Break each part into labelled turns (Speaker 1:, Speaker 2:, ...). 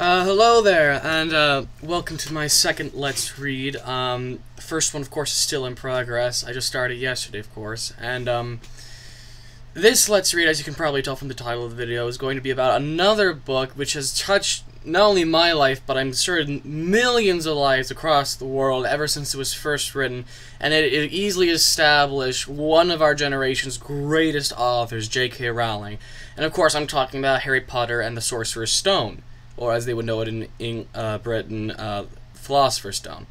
Speaker 1: Hello there, and welcome to my second Let's Read. First one, of course, is still in progress. I just started yesterday, of course, and this Let's Read, as you can probably tell from the title of the video, is going to be about another book which has touched not only my life, but I'm certain millions of lives across the world ever since it was first written, and it easily established one of our generation's greatest authors, J.K. Rowling. And of course, I'm talking about Harry Potter and the Sorcerer's Stone, or as they would know it in Britain, Philosopher's Stone.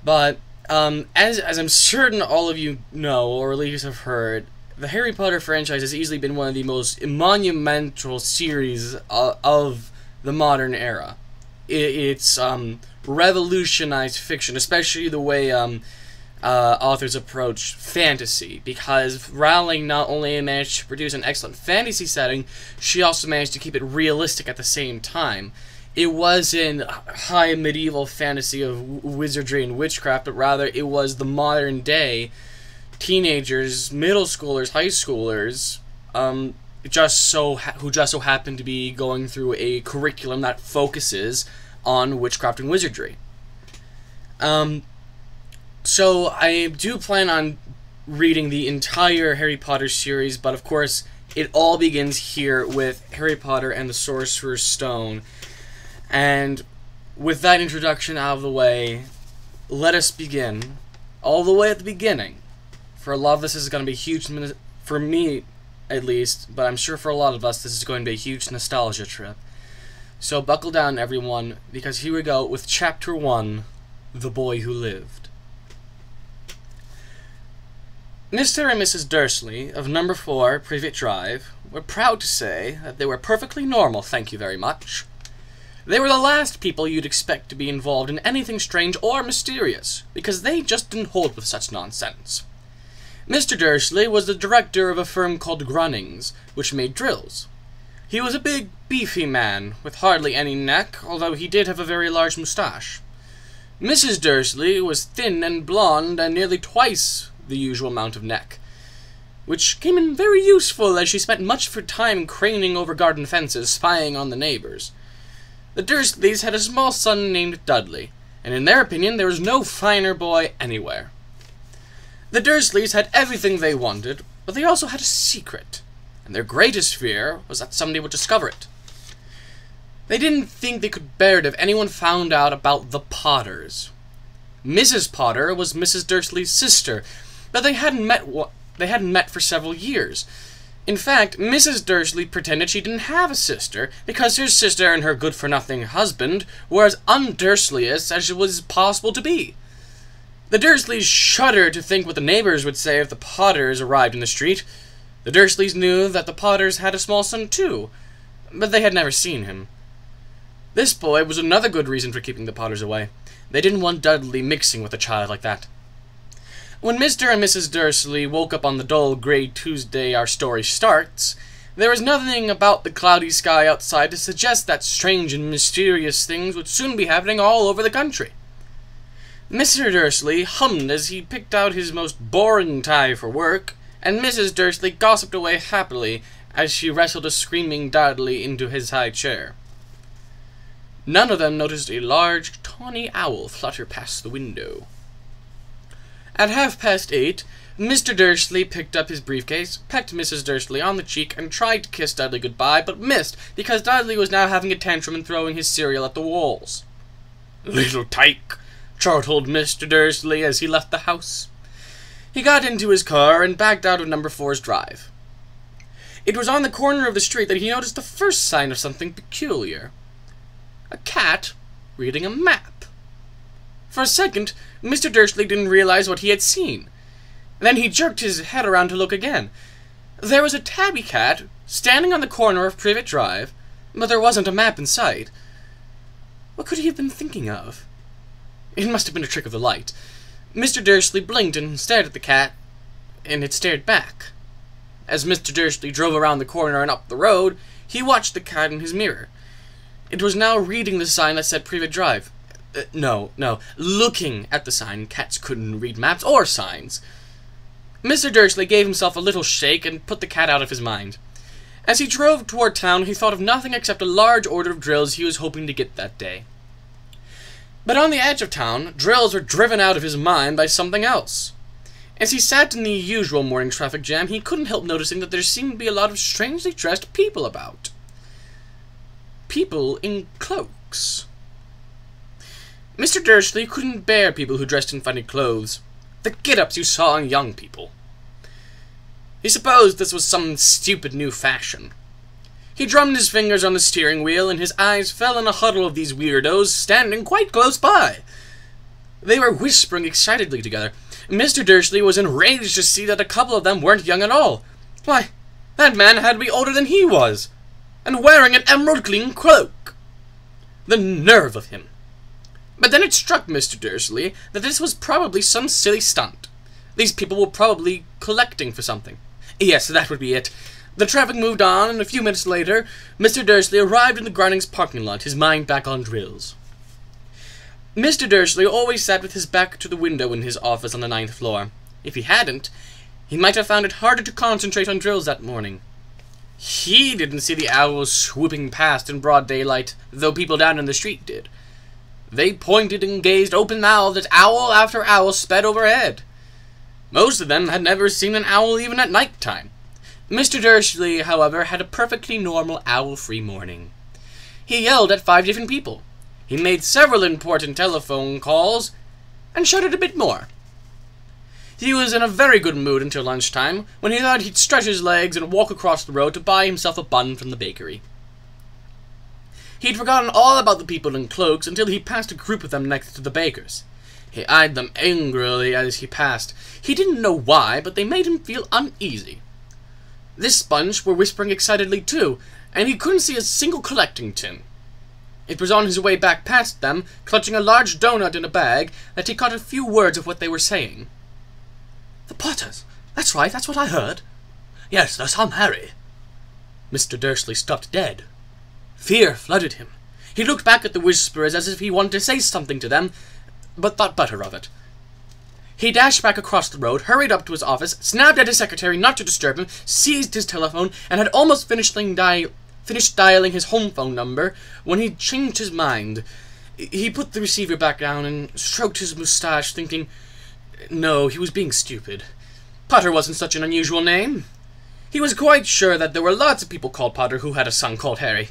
Speaker 1: But as I'm certain all of you know, or at least have heard, the Harry Potter franchise has easily been one of the most monumental series of the modern era. It's revolutionized fiction, especially the way authors approach fantasy, because Rowling not only managed to produce an excellent fantasy setting, she also managed to keep it realistic at the same time. It wasn't high medieval fantasy of wizardry and witchcraft, but rather it was the modern day teenagers, middle schoolers, high schoolers, who just so happen to be going through a curriculum that focuses on witchcraft and wizardry. So I do plan on reading the entire Harry Potter series, but of course it all begins here with Harry Potter and the Sorcerer's Stone. And with that introduction out of the way, let us begin all the way at the beginning. For a lot of this is going to be huge, for me at least, but I'm sure for a lot of us this is going to be a huge nostalgia trip. So buckle down, everyone, because here we go with Chapter 1, The Boy Who Lived. Mr. and Mrs. Dursley, of number 4, Privet Drive, were proud to say that they were perfectly normal, thank you very much. They were the last people you'd expect to be involved in anything strange or mysterious, because they just didn't hold with such nonsense. Mr. Dursley was the director of a firm called Grunnings, which made drills. He was a big, beefy man, with hardly any neck, although he did have a very large moustache. Mrs. Dursley was thin and blonde and nearly twice the usual amount of neck, which came in very useful as she spent much of her time craning over garden fences, spying on the neighbors. The Dursleys had a small son named Dudley, and in their opinion there was no finer boy anywhere. The Dursleys had everything they wanted, but they also had a secret, and their greatest fear was that somebody would discover it. They didn't think they could bear it if anyone found out about the Potters. Mrs. Potter was Mrs. Dursley's sister, but they hadn't met for several years. In fact, Mrs. Dursley pretended she didn't have a sister, because her sister and her good-for-nothing husband were as un-Dursleyish as it was possible to be. The Dursleys shuddered to think what the neighbors would say if the Potters arrived in the street. The Dursleys knew that the Potters had a small son too, but they had never seen him. This boy was another good reason for keeping the Potters away. They didn't want Dudley mixing with a child like that. When Mr. and Mrs. Dursley woke up on the dull grey Tuesday our story starts, there was nothing about the cloudy sky outside to suggest that strange and mysterious things would soon be happening all over the country. Mr. Dursley hummed as he picked out his most boring tie for work, and Mrs. Dursley gossiped away happily as she wrestled a screaming Dudley into his high chair. None of them noticed a large, tawny owl flutter past the window. At 8:30, Mr. Dursley picked up his briefcase, pecked Mrs. Dursley on the cheek, and tried to kiss Dudley goodbye, but missed because Dudley was now having a tantrum and throwing his cereal at the walls. "Little tyke," chortled Mr. Dursley as he left the house. He got into his car and backed out of number 4's drive. It was on the corner of the street that he noticed the first sign of something peculiar. A cat reading a map. For a second, Mr. Dursley didn't realize what he had seen. Then he jerked his head around to look again. There was a tabby cat standing on the corner of Privet Drive, but there wasn't a map in sight. What could he have been thinking of? It must have been a trick of the light. Mr. Dursley blinked and stared at the cat, and it stared back. As Mr. Dursley drove around the corner and up the road, he watched the cat in his mirror. It was now reading the sign that said Privet Drive. Looking at the sign. Cats couldn't read maps or signs. Mr. Dursley gave himself a little shake and put the cat out of his mind. As he drove toward town, he thought of nothing except a large order of drills he was hoping to get that day. But on the edge of town, drills were driven out of his mind by something else. As he sat in the usual morning traffic jam, he couldn't help noticing that there seemed to be a lot of strangely dressed people about. People in cloaks. Mr. Dursley couldn't bear people who dressed in funny clothes. The get-ups you saw in young people. He supposed this was some stupid new fashion. He drummed his fingers on the steering wheel, and his eyes fell on a huddle of these weirdos standing quite close by. They were whispering excitedly together. Mr. Dursley was enraged to see that a couple of them weren't young at all. Why, that man had to be older than he was, and wearing an emerald-green cloak. The nerve of him. But then it struck Mr. Dursley that this was probably some silly stunt. These people were probably collecting for something. Yes, that would be it. The traffic moved on, and a few minutes later, Mr. Dursley arrived in the Garnings parking lot, his mind back on drills. Mr. Dursley always sat with his back to the window in his office on the 9th floor. If he hadn't, he might have found it harder to concentrate on drills that morning. He didn't see the owls swooping past in broad daylight, though people down in the street did. They pointed and gazed open-mouthed as owl after owl sped overhead. Most of them had never seen an owl even at night time. Mr. Dursley, however, had a perfectly normal owl-free morning. He yelled at 5 different people. He made several important telephone calls, and shouted a bit more. He was in a very good mood until lunchtime, when he thought he'd stretch his legs and walk across the road to buy himself a bun from the bakery. He'd forgotten all about the people in cloaks until he passed a group of them next to the baker's. He eyed them angrily as he passed. He didn't know why, but they made him feel uneasy. This bunch were whispering excitedly too, and he couldn't see a single collecting tin. It was on his way back past them, clutching a large donut in a bag, that he caught a few words of what they were saying. "The Potters! That's right, that's what I heard." "Yes, there's some Harry." Mr. Dursley stopped dead. Fear flooded him. He looked back at the whisperers as if he wanted to say something to them, but thought better of it. He dashed back across the road, hurried up to his office, snapped at his secretary not to disturb him, seized his telephone, and had almost finished dialing his home phone number when he changed his mind. He put the receiver back down and stroked his moustache, thinking, no, he was being stupid. Potter wasn't such an unusual name. He was quite sure that there were lots of people called Potter who had a son called Harry.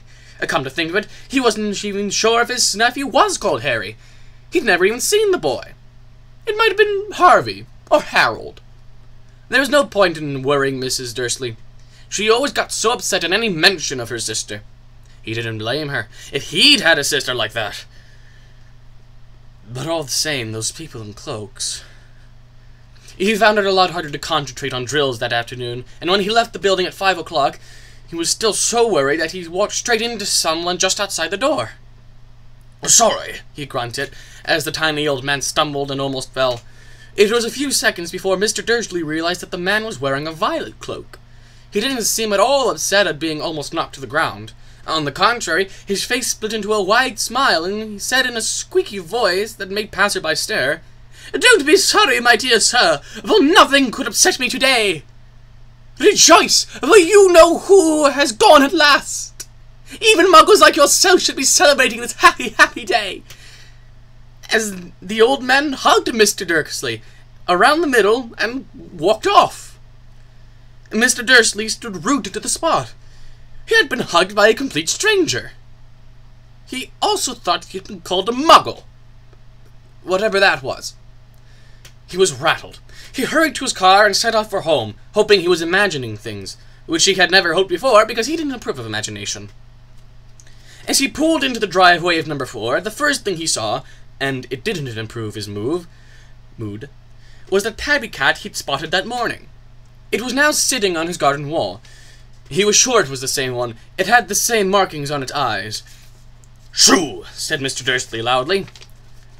Speaker 1: Come to think of it, he wasn't even sure if his nephew was called Harry. He'd never even seen the boy. It might have been Harvey or Harold. There was no point in worrying Mrs. Dursley. She always got so upset at any mention of her sister. He didn't blame her, if he'd had a sister like that. But all the same, those people in cloaks. He found it a lot harder to concentrate on drills that afternoon, and when he left the building at 5 o'clock, he was still so worried that he walked straight into someone just outside the door. "Sorry," he grunted, as the tiny old man stumbled and almost fell. It was a few seconds before Mr. Dursley realized that the man was wearing a violet cloak. He didn't seem at all upset at being almost knocked to the ground. On the contrary, his face split into a wide smile, and he said in a squeaky voice that made passersby stare, "Don't be sorry, my dear sir, for nothing could upset me today. Rejoice, for you know who has gone at last. Even muggles like yourself should be celebrating this happy, happy day." As the old man hugged Mr. Dursley around the middle and walked off. Mr. Dursley stood rooted to the spot. He had been hugged by a complete stranger. He also thought he had been called a muggle. Whatever that was. He was rattled. He hurried to his car and set off for home, hoping he was imagining things, which he had never hoped before because he didn't approve of imagination. As he pulled into the driveway of number 4, the first thing he saw, and it didn't improve his mood, was the tabby cat he'd spotted that morning. It was now sitting on his garden wall. He was sure it was the same one. It had the same markings on its eyes. "Shoo!" said Mr. Dursley loudly.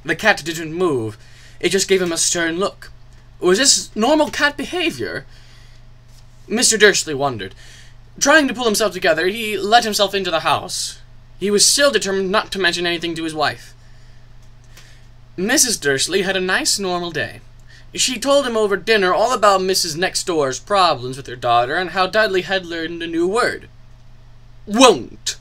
Speaker 1: The cat didn't move. It just gave him a stern look. Was this normal cat behavior? Mr. Dursley wondered. Trying to pull himself together, he let himself into the house. He was still determined not to mention anything to his wife. Mrs. Dursley had a nice, normal day. She told him over dinner all about Mrs. Next Door's problems with her daughter and how Dudley had learned a new word. won't.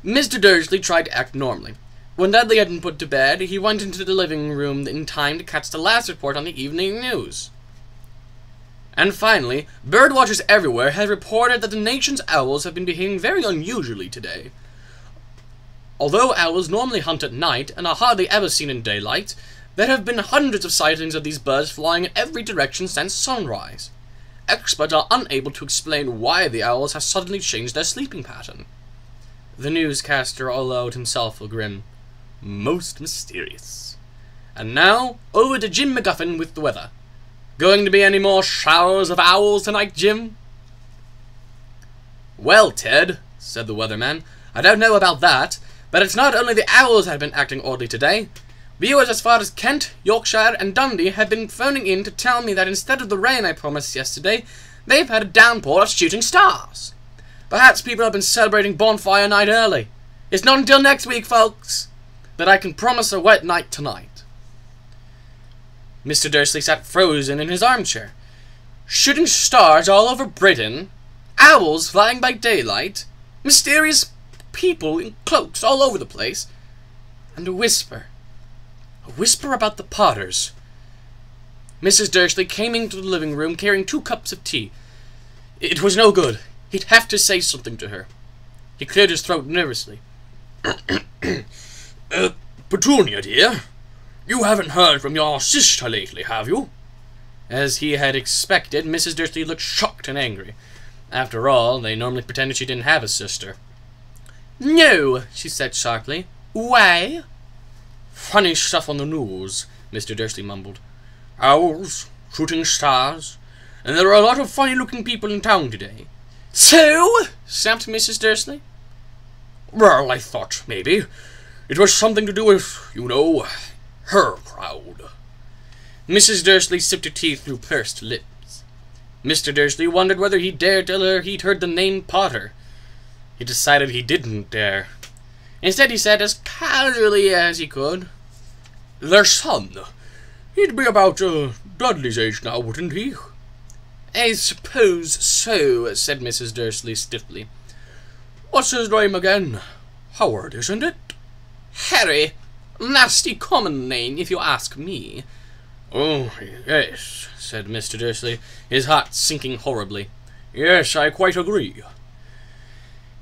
Speaker 1: Mr. Dursley tried to act normally. When Dudley had been put to bed, he went into the living room in time to catch the last report on the evening news. And finally, birdwatchers everywhere had reported that the nation's owls have been behaving very unusually today. Although owls normally hunt at night and are hardly ever seen in daylight, there have been hundreds of sightings of these birds flying in every direction since sunrise. Experts are unable to explain why the owls have suddenly changed their sleeping pattern. The newscaster allowed himself a grin. Most mysterious. And now, over to Jim McGuffin with the weather. Going to be any more showers of owls tonight, Jim? Well, Ted, said the weatherman, I don't know about that, but it's not only the owls that have been acting oddly today. Viewers as far as Kent, Yorkshire, and Dundee have been phoning in to tell me that instead of the rain I promised yesterday, they've had a downpour of shooting stars. Perhaps people have been celebrating bonfire night early. It's not until next week, folks, but I can promise a wet night tonight. Mr. Dursley sat frozen in his armchair. Shooting stars all over Britain, owls flying by daylight, mysterious people in cloaks all over the place, and a whisper about the Potters. Mrs. Dursley came into the living room carrying 2 cups of tea. It was no good. He'd have to say something to her. He cleared his throat nervously. Petunia, dear, you haven't heard from your sister lately, have you? As he had expected, Mrs. Dursley looked shocked and angry. After all, they normally pretended she didn't have a sister. No, she said sharply. Why? Funny stuff on the news, Mr. Dursley mumbled. Owls, shooting stars, and there are a lot of funny-looking people in town today. So? Snapped Mrs. Dursley. Well, I thought, maybe, it was something to do with, you know, her crowd. Mrs. Dursley sipped her tea through pursed lips. Mr. Dursley wondered whether he dared tell her he'd heard the name Potter. He decided he didn't dare. Instead, he said as casually as he could, their son. He'd be about Dudley's age now, wouldn't he? I suppose so, said Mrs. Dursley stiffly. What's his name again? Howard, isn't it? Harry. Nasty common name, if you ask me. Oh, yes, said Mr. Dursley, his heart sinking horribly. Yes, I quite agree.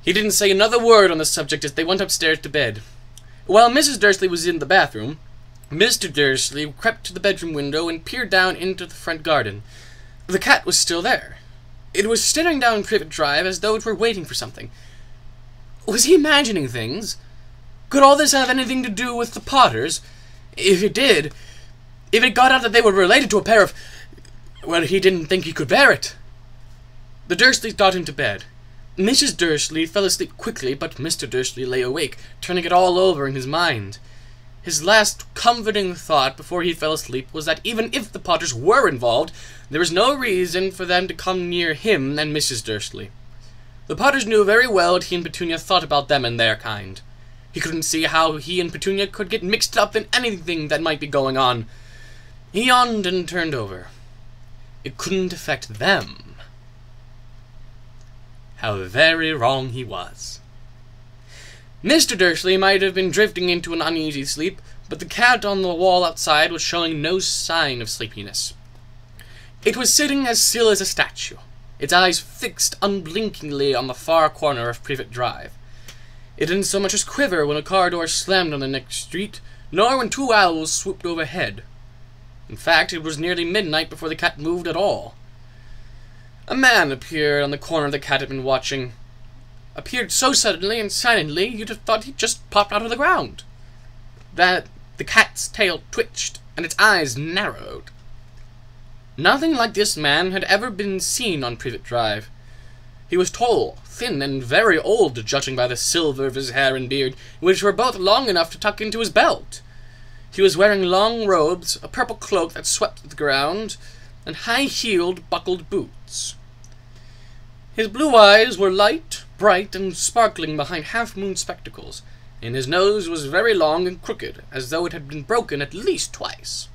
Speaker 1: He didn't say another word on the subject as they went upstairs to bed. While Mrs. Dursley was in the bathroom, Mr. Dursley crept to the bedroom window and peered down into the front garden. The cat was still there. It was staring down Privet Drive as though it were waiting for something. Was he imagining things? Could all this have anything to do with the Potters? If it did, if it got out that they were related to a pair of... well, he didn't think he could bear it. The Dursleys got into bed. Mrs. Dursley fell asleep quickly, but Mr. Dursley lay awake, turning it all over in his mind. His last comforting thought before he fell asleep was that even if the Potters were involved, there was no reason for them to come near him and Mrs. Dursley. The Potters knew very well what he and Petunia thought about them and their kind. He couldn't see how he and Petunia could get mixed up in anything that might be going on. He yawned and turned over. It couldn't affect them. How very wrong he was. Mr. Dursley might have been drifting into an uneasy sleep, but the cat on the wall outside was showing no sign of sleepiness. It was sitting as still as a statue, its eyes fixed unblinkingly on the far corner of Privet Drive. It didn't so much as quiver when a car door slammed on the next street, nor when 2 owls swooped overhead. In fact, it was nearly midnight before the cat moved at all. A man appeared on the corner the cat had been watching. Appeared so suddenly and silently you'd have thought he'd just popped out of the ground. The cat's tail twitched, and its eyes narrowed. Nothing like this man had ever been seen on Privet Drive. He was tall, thin, and very old, judging by the silver of his hair and beard, which were both long enough to tuck into his belt. He was wearing long robes, a purple cloak that swept the ground, and high-heeled, buckled boots. His blue eyes were light, bright, and sparkling behind half-moon spectacles, and his nose was very long and crooked, as though it had been broken at least twice.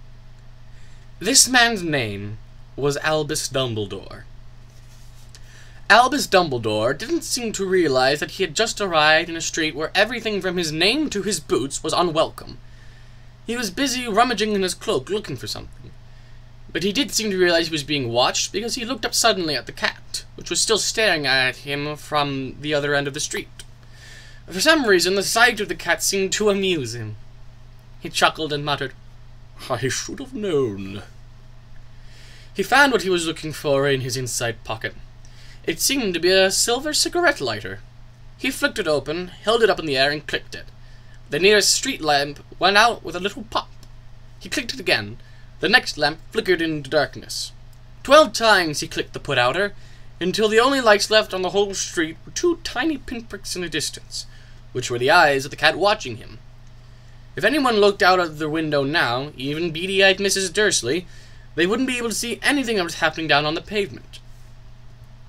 Speaker 1: This man's name was Albus Dumbledore. Albus Dumbledore didn't seem to realize that he had just arrived in a street where everything from his name to his boots was unwelcome. He was busy rummaging in his cloak looking for something, but he did seem to realize he was being watched because he looked up suddenly at the cat, which was still staring at him from the other end of the street. For some reason, the sight of the cat seemed to amuse him. He chuckled and muttered, "I should have known." He found what he was looking for in his inside pocket. It seemed to be a silver cigarette lighter. He flicked it open, held it up in the air, and clicked it. The nearest street lamp went out with a little pop. He clicked it again. The next lamp flickered into darkness. 12 times he clicked the put-outer, until the only lights left on the whole street were 2 tiny pinpricks in the distance, which were the eyes of the cat watching him. If anyone looked out of the window now, even beady-eyed Mrs. Dursley, they wouldn't be able to see anything that was happening down on the pavement.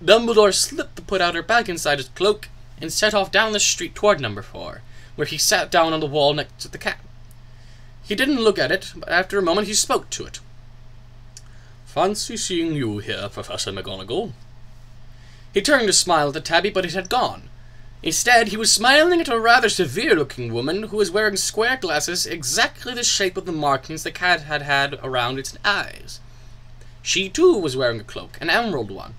Speaker 1: Dumbledore slipped the put-outer back inside his cloak and set off down the street toward number 4, where he sat down on the wall next to the cat. He didn't look at it, but after a moment he spoke to it. "Fancy seeing you here, Professor McGonagall." He turned to smile at the tabby, but it had gone. Instead, he was smiling at a rather severe-looking woman who was wearing square glasses exactly the shape of the markings the cat had had around its eyes. She, too, was wearing a cloak, an emerald one.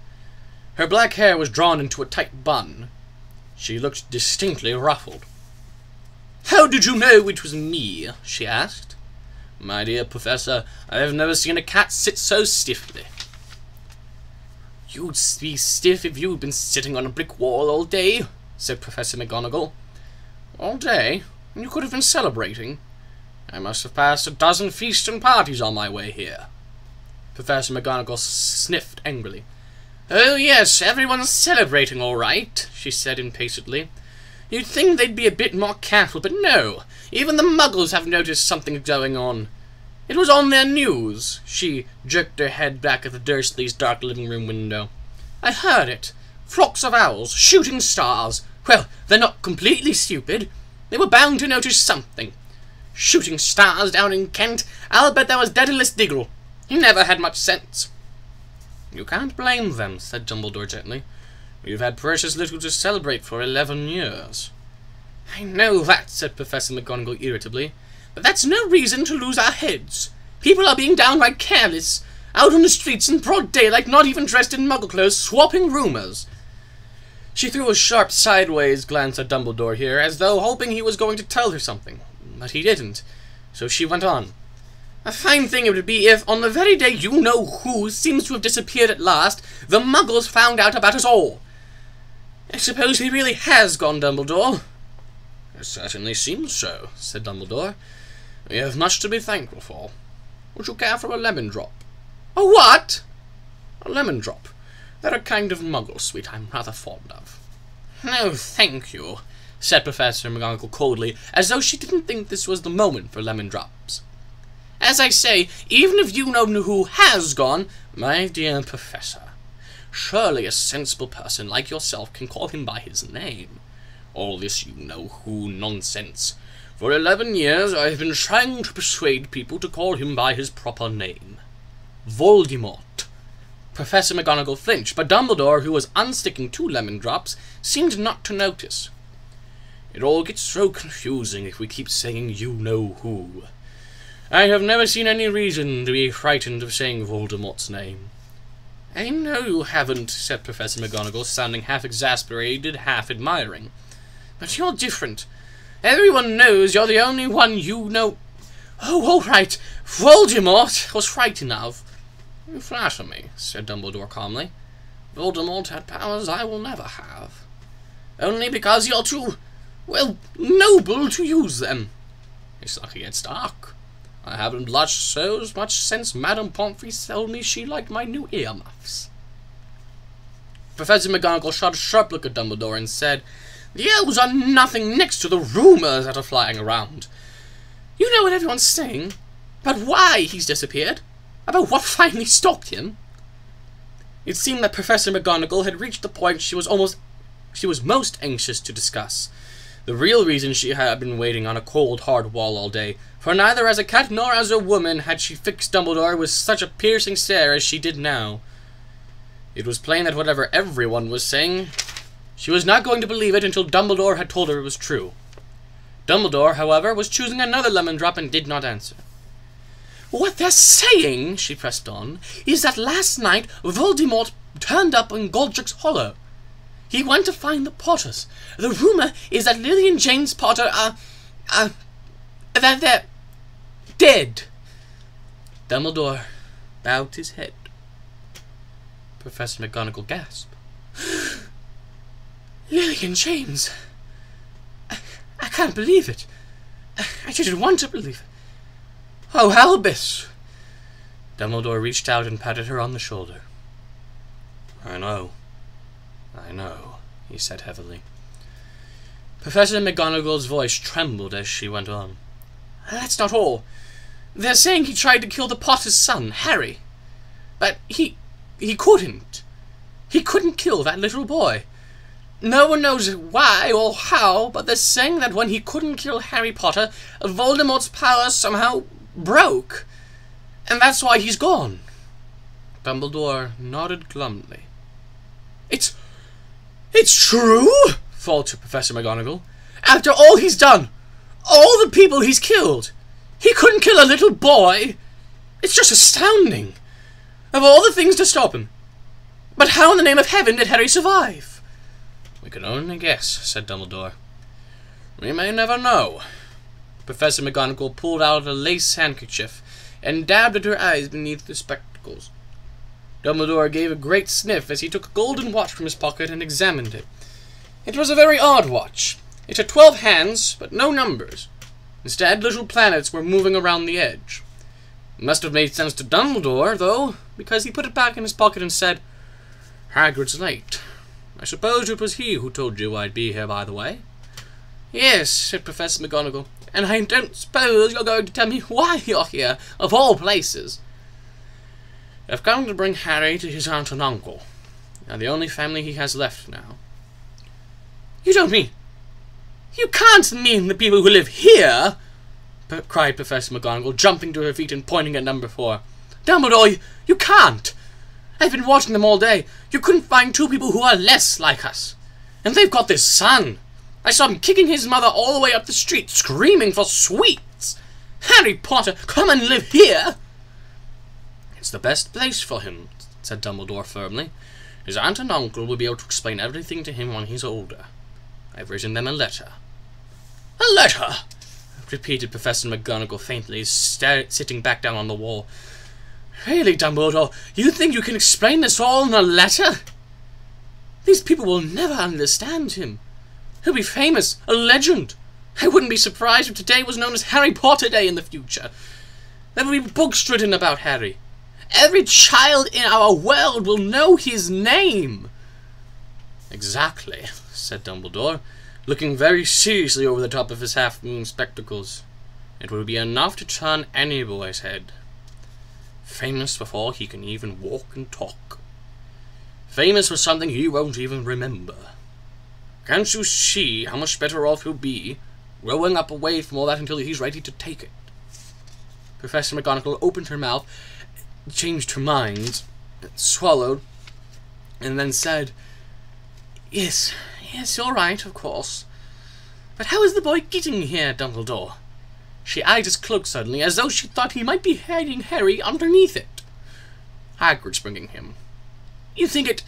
Speaker 1: Her black hair was drawn into a tight bun. She looked distinctly ruffled. "How did you know it was me?" she asked. "My dear Professor, I have never seen a cat sit so stiffly." "You'd be stiff if you'd been sitting on a brick wall all day," said Professor McGonagall. "All day? You could have been celebrating. I must have passed a dozen feasts and parties on my way here." Professor McGonagall sniffed angrily. "Oh yes, everyone's celebrating all right," she said impatiently. "You'd think they'd be a bit more careful, but no. Even the Muggles have noticed something going on. It was on their news." She jerked her head back at the Dursleys' dark living room window. "I heard it. Flocks of owls, shooting stars. Well, they're not completely stupid. They were bound to notice something. Shooting stars down in Kent. I'll bet that was Daedalus Diggle. He never had much sense." "You can't blame them," said Dumbledore gently. "We've had precious little to celebrate for 11 years. "I know that," said Professor McGonagall irritably, "but that's no reason to lose our heads. People are being downright careless, out on the streets in broad daylight, not even dressed in Muggle clothes, swapping rumours." She threw a sharp sideways glance at Dumbledore here, as though hoping he was going to tell her something, but he didn't, so she went on. "A fine thing it would be if, on the very day you-know-who seems to have disappeared at last, the Muggles found out about us all. I suppose he really has gone, Dumbledore?" "It certainly seems so," said Dumbledore. "We have much to be thankful for. Would you care for a lemon drop?" "A what?" "A lemon drop. They're a kind of Muggle sweet I'm rather fond of." "No, thank you," said Professor McGonagall coldly, as though she didn't think this was the moment for lemon drops. "As I say, even if you know who has gone—" "My dear Professor, surely a sensible person like yourself can call him by his name. All this you-know-who nonsense. For 11 years I have been trying to persuade people to call him by his proper name. Voldemort." Professor McGonagall flinched, but Dumbledore, who was unsticking 2 lemon drops, seemed not to notice. "It all gets so confusing if we keep saying you-know-who. I have never seen any reason to be frightened of saying Voldemort's name." "I know you haven't," said Professor McGonagall, sounding half exasperated, half admiring. "But you're different. Everyone knows you're the only one you know—" "Oh, all right. Voldemort was right enough." "You flatter me," said Dumbledore calmly. "Voldemort had powers I will never have. Only because you're too, well, noble to use them. It's lucky it's dark. I haven't blushed so much since Madame Pomfrey told me she liked my new earmuffs." Professor McGonagall shot a sharp look at Dumbledore and said, "The elves are nothing next to the rumours that are flying around. You know what everyone's saying, about why he's disappeared, about what finally stalked him." It seemed that Professor McGonagall had reached the point she was most anxious to discuss. The real reason she had been waiting on a cold, hard wall all day, for neither as a cat nor as a woman had she fixed Dumbledore with such a piercing stare as she did now. It was plain that whatever everyone was saying, she was not going to believe it until Dumbledore had told her it was true. Dumbledore, however, was choosing another lemon drop and did not answer. "What they're saying," she pressed on, "is that last night Voldemort turned up in Godric's Hollow. He went to find the Potters. The rumor is that Lily and James Potter that they're dead." Dumbledore bowed his head. Professor McGonagall gasped. "Lily and James. I can't believe it. I didn't want to believe it. Oh, Albus!" Dumbledore reached out and patted her on the shoulder. I know, he said heavily. Professor McGonagall's voice trembled as she went on. "That's not all. They're saying he tried to kill the Potter's son, Harry. But he couldn't. He couldn't kill that little boy. No one knows why or how, but they're saying that when he couldn't kill Harry Potter, Voldemort's power somehow broke. And that's why he's gone." Dumbledore nodded glumly. It's true?" faltered Professor McGonagall. "After all he's done, all the people he's killed, he couldn't kill a little boy? It's just astounding. Of all the things to stop him. But how in the name of heaven did Harry survive?" "We can only guess," said Dumbledore. "We may never know." Professor McGonagall pulled out a lace handkerchief and dabbed at her eyes beneath the spectacles. Dumbledore gave a great sniff as he took a golden watch from his pocket and examined it. It was a very odd watch. It had 12 hands, but no numbers. Instead, little planets were moving around the edge. It must have made sense to Dumbledore, though, because he put it back in his pocket and said, "Hagrid's late. I suppose it was he who told you I'd be here, by the way?" "Yes," said Professor McGonagall, "and I don't suppose you're going to tell me why you're here, of all places." "I've come to bring Harry to his aunt and uncle. They're the only family he has left now." "You don't mean... You can't mean the people who live here!" cried Professor McGonagall, jumping to her feet and pointing at number 4. "Dumbledore, you can't! I've been watching them all day. You couldn't find 2 people who are less like us. And they've got this son. I saw him kicking his mother all the way up the street, screaming for sweets. Harry Potter, come and live here!" "It's the best place for him," said Dumbledore firmly. "His aunt and uncle will be able to explain everything to him when he's older. I've written them a letter." "A letter?" repeated Professor McGonagall faintly, sitting back down on the wall. "Really, Dumbledore, you think you can explain this all in a letter? These people will never understand him. He'll be famous, a legend. I wouldn't be surprised if today was known as Harry Potter Day in the future. There will be books written about Harry. Every child in our world will know his name." "Exactly," said Dumbledore, looking very seriously over the top of his half-moon spectacles. "It will be enough to turn any boy's head. Famous before he can even walk and talk. Famous for something he won't even remember. Can't you see how much better off he'll be growing up away from all that until he's ready to take it?" Professor McGonagall opened her mouth, changed her mind, swallowed, and then said, Yes, you're right, of course. But how is the boy getting here, Dumbledore?" She eyed his cloak suddenly, as though she thought he might be hiding Harry underneath it. "Hagrid's bringing him." "You think it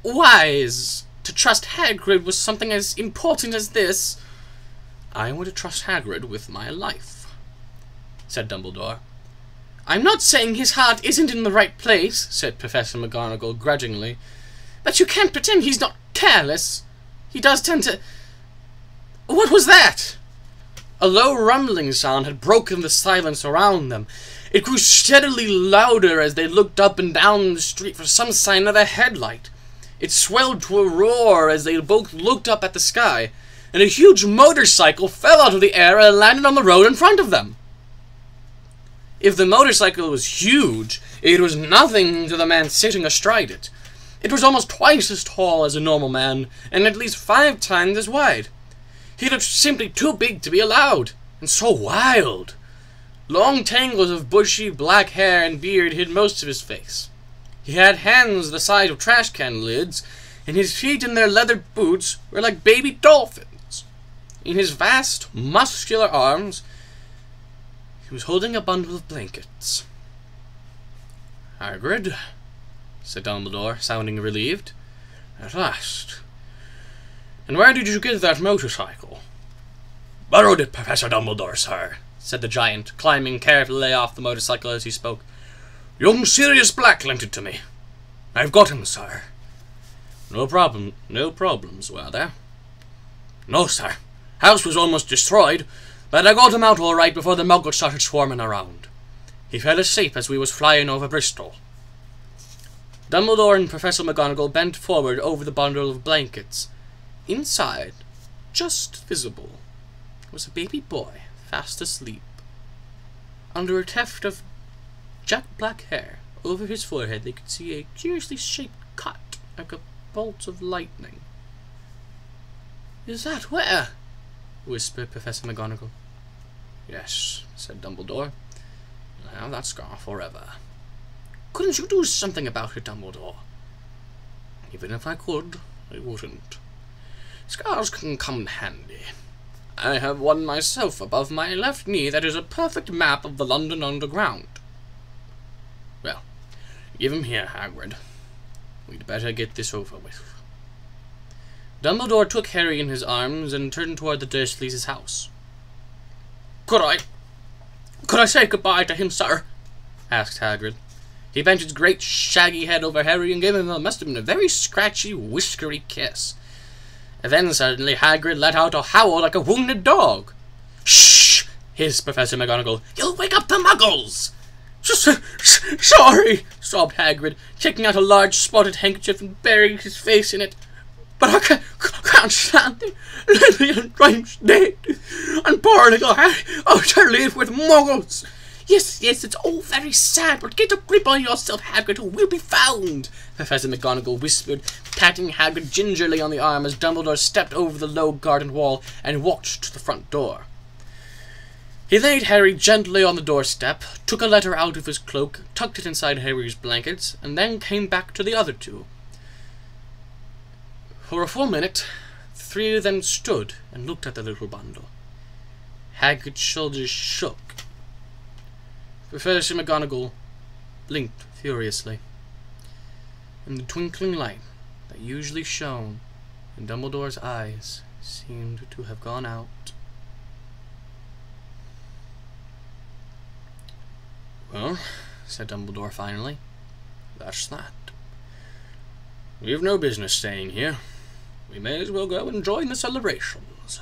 Speaker 1: wise to trust Hagrid with something as important as this?" "I want to trust Hagrid with my life," said Dumbledore. "I'm not saying his heart isn't in the right place," said Professor McGonagall grudgingly. "But you can't pretend he's not careless. He does tend to... What was that?" A low rumbling sound had broken the silence around them. It grew steadily louder as they looked up and down the street for some sign of a headlight. It swelled to a roar as they both looked up at the sky, and a huge motorcycle fell out of the air and landed on the road in front of them. If the motorcycle was huge, it was nothing to the man sitting astride it. It was almost twice as tall as a normal man, and at least 5 times as wide. He looked simply too big to be allowed, and so wild. Long tangles of bushy black hair and beard hid most of his face. He had hands the size of trash can lids, and his feet in their leather boots were like baby dolphins. In his vast, muscular arms, he was holding a bundle of blankets. "Hagrid," said Dumbledore, sounding relieved. "At last. And where did you get that motorcycle?" "Borrowed it, Professor Dumbledore, sir," said the giant, climbing carefully off the motorcycle as he spoke. "Young Sirius Black lent it to me. I've got him, sir." No problems, were there?" "No, sir. House was almost destroyed, but I got him out all right before the muggles started swarming around. He fell asleep as we was flying over Bristol." Dumbledore and Professor McGonagall bent forward over the bundle of blankets. Inside, just visible, was a baby boy fast asleep. Under a tuft of jet black hair over his forehead, they could see a curiously shaped cut like a bolt of lightning. "Is that where?" whispered Professor McGonagall. "Yes," said Dumbledore. "You'll have that scar forever." "Couldn't you do something about it, Dumbledore?" "Even if I could, I wouldn't. Scars can come in handy. I have one myself above my left knee that is a perfect map of the London Underground." "Well, give him here, Hagrid. We'd better get this over with." Dumbledore took Harry in his arms and turned toward the Dursleys' house. Could I say goodbye to him, sir?" asked Hagrid. He bent his great shaggy head over Harry and gave him what must have been a very scratchy, whiskery kiss. And then suddenly Hagrid let out a howl like a wounded dog. "Shh!" hissed Professor McGonagall. "You'll wake up the muggles!" Sorry," sobbed Hagrid, taking out a large spotted handkerchief and burying his face in it. "But I can't stand it. Lily and James dead, and poor little Harry to live with muggles." Yes, it's all very sad, but get a grip on yourself, Hagrid, or we'll be found," Professor McGonagall whispered, patting Hagrid gingerly on the arm as Dumbledore stepped over the low garden wall and walked to the front door. He laid Harry gently on the doorstep, took a letter out of his cloak, tucked it inside Harry's blankets, and then came back to the other two. For a full minute, the three of them stood and looked at the little bundle. Hagrid's shoulders shook. Professor McGonagall blinked furiously, and the twinkling light that usually shone in Dumbledore's eyes seemed to have gone out. "Well," said Dumbledore finally, "that's that. We've no business staying here. We may as well go and join the celebrations."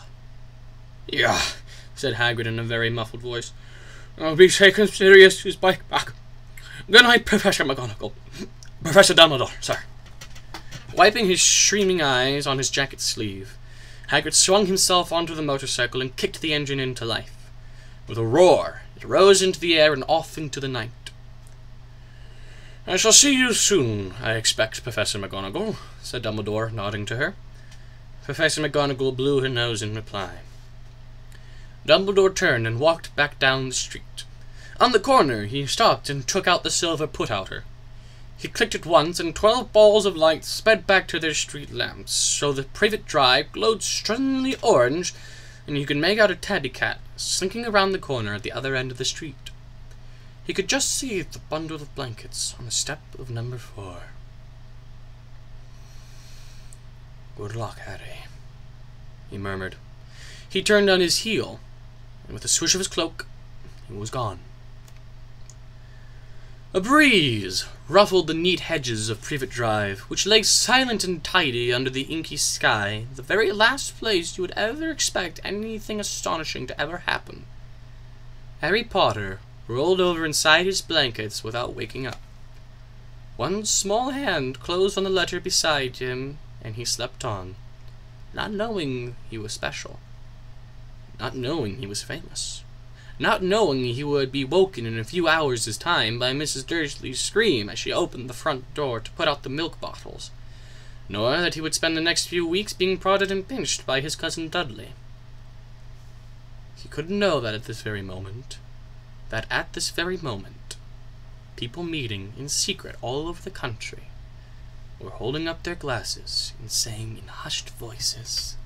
Speaker 1: "Yeah," said Hagrid in a very muffled voice. "I'll be taking Sirius's bike back. Good night, Professor McGonagall. Professor Dumbledore, sir." Wiping his streaming eyes on his jacket sleeve, Hagrid swung himself onto the motorcycle and kicked the engine into life. With a roar, it rose into the air and off into the night. "I shall see you soon, I expect, Professor McGonagall," said Dumbledore, nodding to her. Professor McGonagall blew her nose in reply. Dumbledore turned and walked back down the street. On the corner, he stopped and took out the silver put-outer. He clicked it once, and 12 balls of light sped back to their street lamps, so the Privet Drive glowed strangely orange, and you could make out a tabby cat slinking around the corner at the other end of the street. He could just see the bundle of blankets on the step of number 4. "Good luck, Harry," he murmured. He turned on his heel, and with a swish of his cloak, he was gone. A breeze ruffled the neat hedges of Privet Drive, which lay silent and tidy under the inky sky, the very last place you would ever expect anything astonishing to ever happen. Harry Potter rolled over inside his blankets without waking up. One small hand closed on the letter beside him, and he slept on, not knowing he was special, not knowing he was famous, not knowing he would be woken in a few hours' time by Mrs. Dursley's scream as she opened the front door to put out the milk bottles, nor that he would spend the next few weeks being prodded and pinched by his cousin Dudley. He couldn't know that at this very moment, people meeting in secret all over the country were holding up their glasses and saying in hushed voices,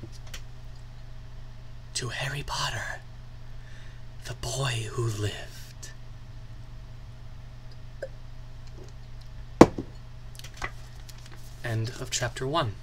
Speaker 1: "To Harry Potter, the boy who lived." End of chapter 1.